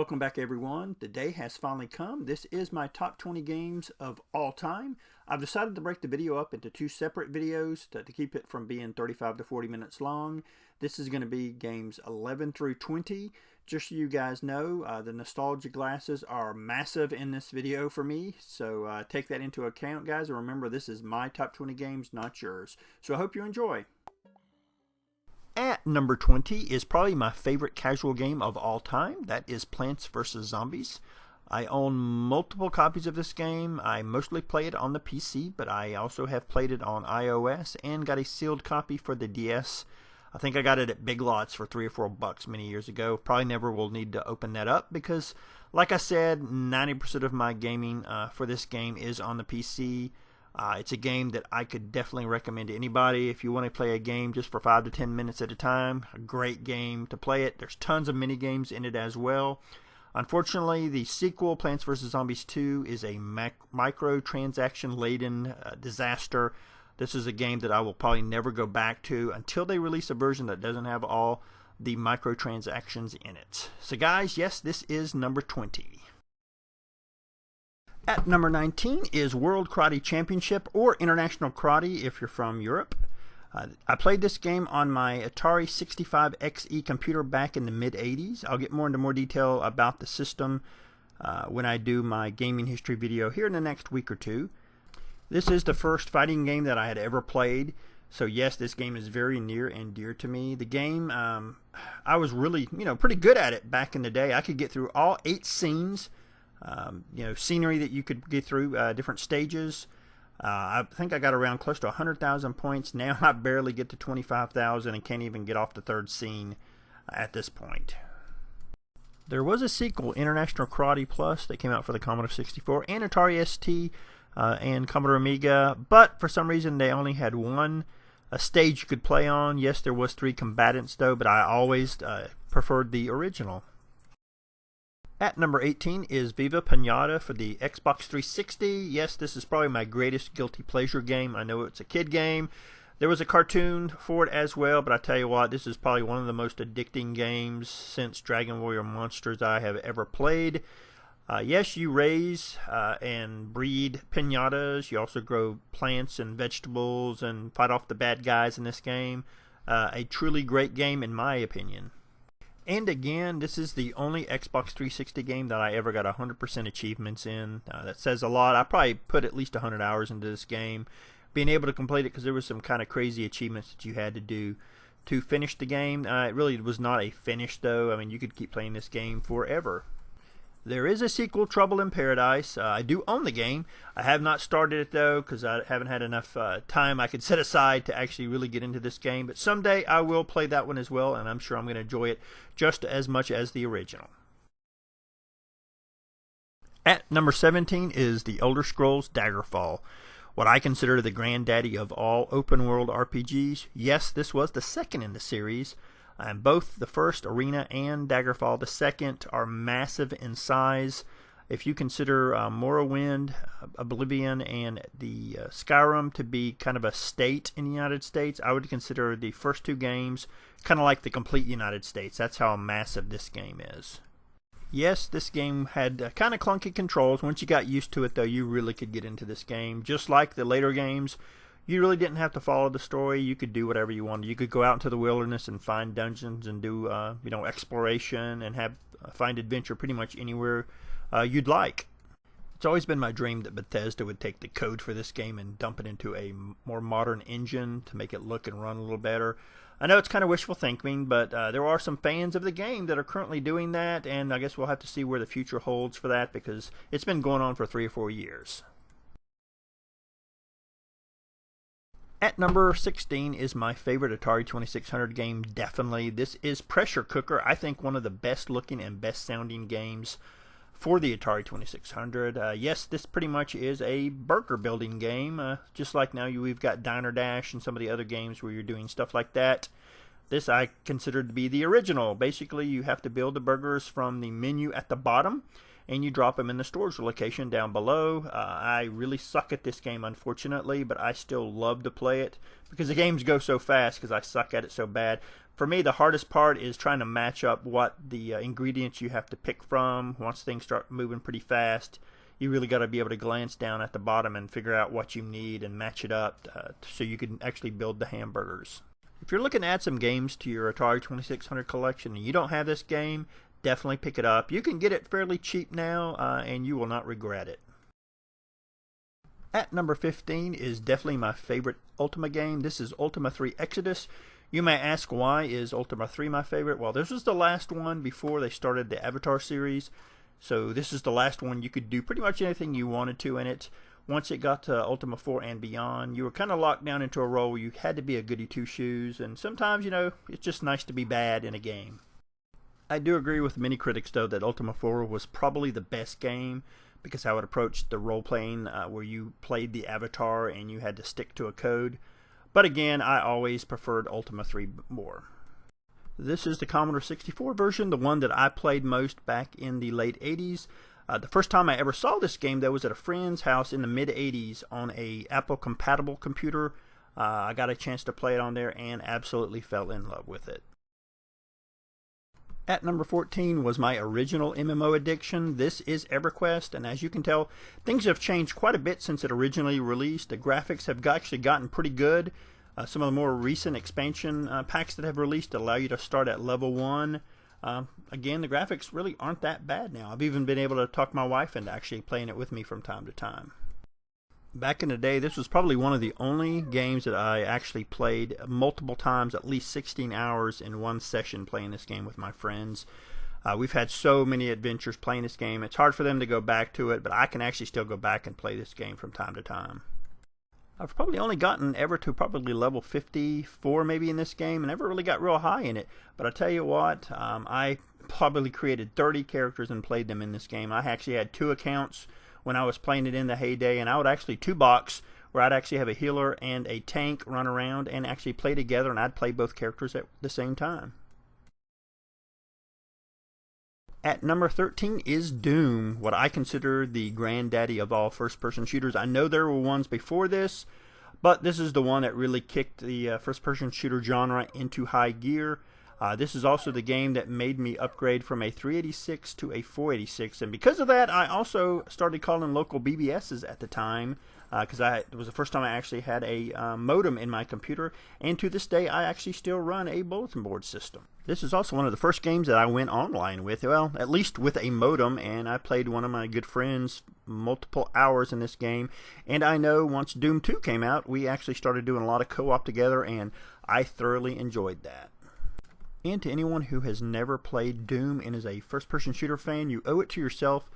Welcome back everyone. The day has finally come. This is my top 20 games of all time. I've decided to break the video up into two separate videos to keep it from being 35 to 40 minutes long. This is going to be games 11 through 20. Just so you guys know, the nostalgia glasses are massive in this video for me. So take that into account, guys. And remember, this is my top 20 games, not yours. So I hope you enjoy. At number 20 is probably my favorite casual game of all time. That is Plants vs. Zombies. I own multiple copies of this game. I mostly play it on the PC, but I also have played it on iOS and got a sealed copy for the DS. I think I got it at Big Lots for $3 or $4 many years ago. Probably never will need to open that up because, like I said, 90% of my gaming for this game is on the PC. It's a game that I could definitely recommend to anybody. If you want to play a game just for 5 to 10 minutes at a time, a great game to play it. There's tons of mini games in it as well. Unfortunately, the sequel, Plants vs. Zombies 2, is a microtransaction-laden disaster. This is a game that I will probably never go back to until they release a version that doesn't have all the microtransactions in it. So guys, yes, this is number 20. At number 19 is World Karate Championship, or International Karate if you're from Europe. I played this game on my Atari 65XE computer back in the mid-80s. I'll get more into more detail about the system when I do my gaming history video here in the next week or two. This is the first fighting game that I had ever played. So yes, this game is very near and dear to me. The game, I was really, pretty good at it back in the day. I could get through all 8 scenes. Scenery that you could get through, different stages. I think I got around close to 100,000 points. Now I barely get to 25,000 and can't even get off the 3rd scene at this point. There was a sequel, International Karate Plus, that came out for the Commodore 64 and Atari ST and Commodore Amiga, but for some reason they only had one stage you could play on. Yes, there was 3 combatants though, but I always preferred the original. At number 18 is Viva Pinata for the Xbox 360. Yes, this is probably my greatest guilty pleasure game. I know it's a kid game. There was a cartoon for it as well, but I tell you what, this is probably one of the most addicting games since Dragon Warrior Monsters I have ever played. Yes, you raise and breed pinatas. You also grow plants and vegetables and fight off the bad guys in this game. A truly great game in my opinion. And again, this is the only Xbox 360 game that I ever got 100% achievements in. That says a lot. I probably put at least 100 hours into this game, being able to complete it because there was some kind of crazy achievements that you had to do to finish the game. It really was not a finish though. I mean, you could keep playing this game forever. There is a sequel, Trouble in Paradise. I do own the game. I have not started it though because I haven't had enough time I could set aside to actually really get into this game. But someday I will play that one as well, and I'm sure I'm going to enjoy it just as much as the original. At number 17 is The Elder Scrolls Daggerfall, what I consider the granddaddy of all open world RPGs. Yes, this was the second in the series. And both the first, Arena, and Daggerfall, the second, are massive in size. If you consider Morrowind, Oblivion, and the Skyrim to be kind of a state in the United States, I would consider the first 2 games kind of like the complete United States. That's how massive this game is. Yes, this game had kind of clunky controls. Once you got used to it, though, you really could get into this game. Just like the later games, you really didn't have to follow the story. You could do whatever you wanted. You could go out into the wilderness and find dungeons and do, exploration and find adventure pretty much anywhere you'd like. It's always been my dream that Bethesda would take the code for this game and dump it into a more modern engine to make it look and run a little better. I know it's kind of wishful thinking, but there are some fans of the game that are currently doing that, and I guess we'll have to see where the future holds for that because it's been going on for 3 or 4 years. At number 16 is my favorite Atari 2600 game, definitely. This is Pressure Cooker. I think one of the best looking and best sounding games for the Atari 2600. Yes, this pretty much is a burger building game, just like now we've got Diner Dash and some of the other games where you're doing stuff like that. This I consider to be the original. Basically, you have to build the burgers from the menu at the bottom, and you drop them in the storage location down below. I really suck at this game, unfortunately, but I still love to play it because the games go so fast because I suck at it so bad. For me, the hardest part is trying to match up what the ingredients you have to pick from. Once things start moving pretty fast, you really got to be able to glance down at the bottom and figure out what you need and match it up so you can actually build the hamburgers. If you're looking to add some games to your Atari 2600 collection and you don't have this game, definitely pick it up. You can get it fairly cheap now, and you will not regret it. At number 15 is definitely my favorite Ultima game. This is Ultima III Exodus. You may ask, why is Ultima 3 my favorite? Well, this was the last one before they started the Avatar series. So this is the last one. You could do pretty much anything you wanted to in it. Once it got to Ultima 4 and beyond, you were kind of locked down into a role where you had to be a goody two-shoes. And sometimes, you know, it's just nice to be bad in a game. I do agree with many critics, though, that Ultima 4 was probably the best game because how it approached the role-playing where you played the Avatar and you had to stick to a code. But again, I always preferred Ultima 3 more. This is the Commodore 64 version, the one that I played most back in the late 80s. The first time I ever saw this game, though, was at a friend's house in the mid-80s on a Apple-compatible computer. I got a chance to play it on there and absolutely fell in love with it. At number 14 was my original MMO addiction. This is EverQuest, and as you can tell, things have changed quite a bit since it originally released. The graphics have actually gotten pretty good. Some of the more recent expansion packs that have released allow you to start at level 1. Again, the graphics really aren't that bad now. I've even been able to talk my wife into actually playing it with me from time to time. Back in the day, this was probably one of the only games that I actually played multiple times, at least 16 hours in one session playing this game with my friends. We've had so many adventures playing this game. It's hard for them to go back to it, but I can actually still go back and play this game from time to time. I've probably only gotten ever to probably level 54 maybe in this game, and never really got real high in it. But I tell you what, I probably created 30 characters and played them in this game. I actually had 2 accounts when I was playing it in the heyday, and I would actually 2-box where I'd actually have a healer and a tank run around and actually play together, and I'd play both characters at the same time. At number 13 is Doom, what I consider the granddaddy of all first-person shooters. I know there were ones before this, but this is the one that really kicked the first-person shooter genre into high gear. This is also the game that made me upgrade from a 386 to a 486, and because of that, I also started calling local BBSs at the time, because it was the first time I actually had a modem in my computer, and to this day, I actually still run a bulletin board system. This is also one of the first games that I went online with, well, at least with a modem, and I played one of my good friends multiple hours in this game, and I know once Doom 2 came out, we actually started doing a lot of co-op together, and I thoroughly enjoyed that. And to anyone who has never played Doom and is a first-person shooter fan, you owe it to yourself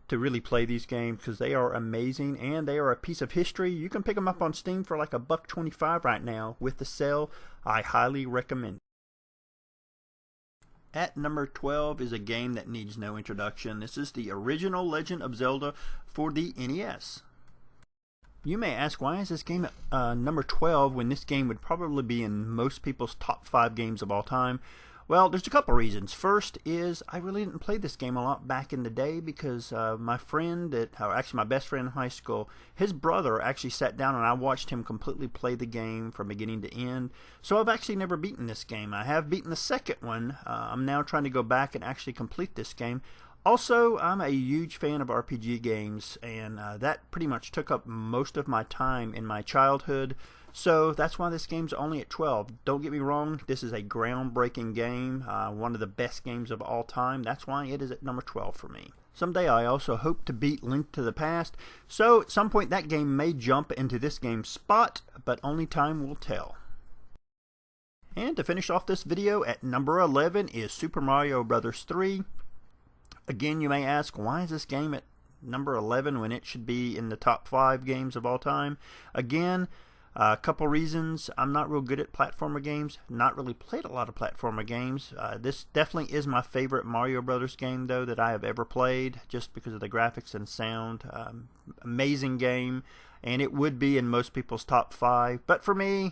to really play these games because they are amazing and they are a piece of history. You can pick them up on Steam for like $1.25 right now with the sale. I highly recommend it. At number 12 is a game that needs no introduction. This is the original Legend of Zelda for the NES. You may ask, why is this game at number 12 when this game would probably be in most people's top 5 games of all time? Well, there's a couple reasons. First is I really didn't play this game a lot back in the day because my friend, actually my best friend in high school, his brother actually sat down and I watched him completely play the game from beginning to end. So I've actually never beaten this game. I have beaten the second one. I'm now trying to go back and actually complete this game. Also, I'm a huge fan of RPG games, and that pretty much took up most of my time in my childhood, so that's why this game's only at 12. Don't get me wrong, this is a groundbreaking game, one of the best games of all time. That's why it is at number 12 for me. Someday I also hope to beat Link to the Past, so at some point that game may jump into this game's spot, but only time will tell. And to finish off this video, at number 11 is Super Mario Bros. 3. Again, you may ask, why is this game at number 11 when it should be in the top 5 games of all time? Again, a couple reasons. I'm not real good at platformer games. Not really played a lot of platformer games. This definitely is my favorite Mario Brothers game, though, that I have ever played, just because of the graphics and sound. Amazing game, and it would be in most people's top 5. But for me,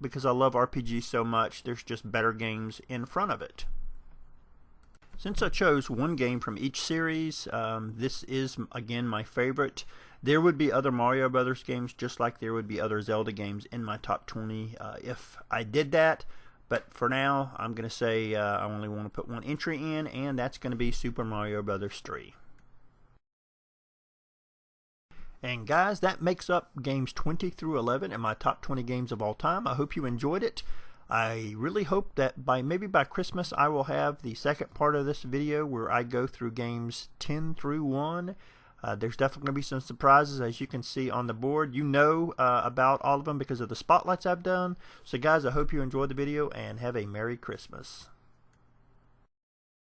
because I love RPGs so much, there's just better games in front of it. Since I chose one game from each series, this is, again, my favorite. There would be other Mario Brothers games, just like there would be other Zelda games in my top 20 if I did that. But for now, I'm going to say I only want to put one entry in, and that's going to be Super Mario Bros. 3. And guys, that makes up games 20 through 11 in my top 20 games of all time. I hope you enjoyed it. I really hope that maybe by Christmas I will have the second part of this video where I go through games 10 through 1. There's definitely going to be some surprises, as you can see on the board. You know about all of them because of the spotlights I've done. So guys, I hope you enjoyed the video and have a Merry Christmas.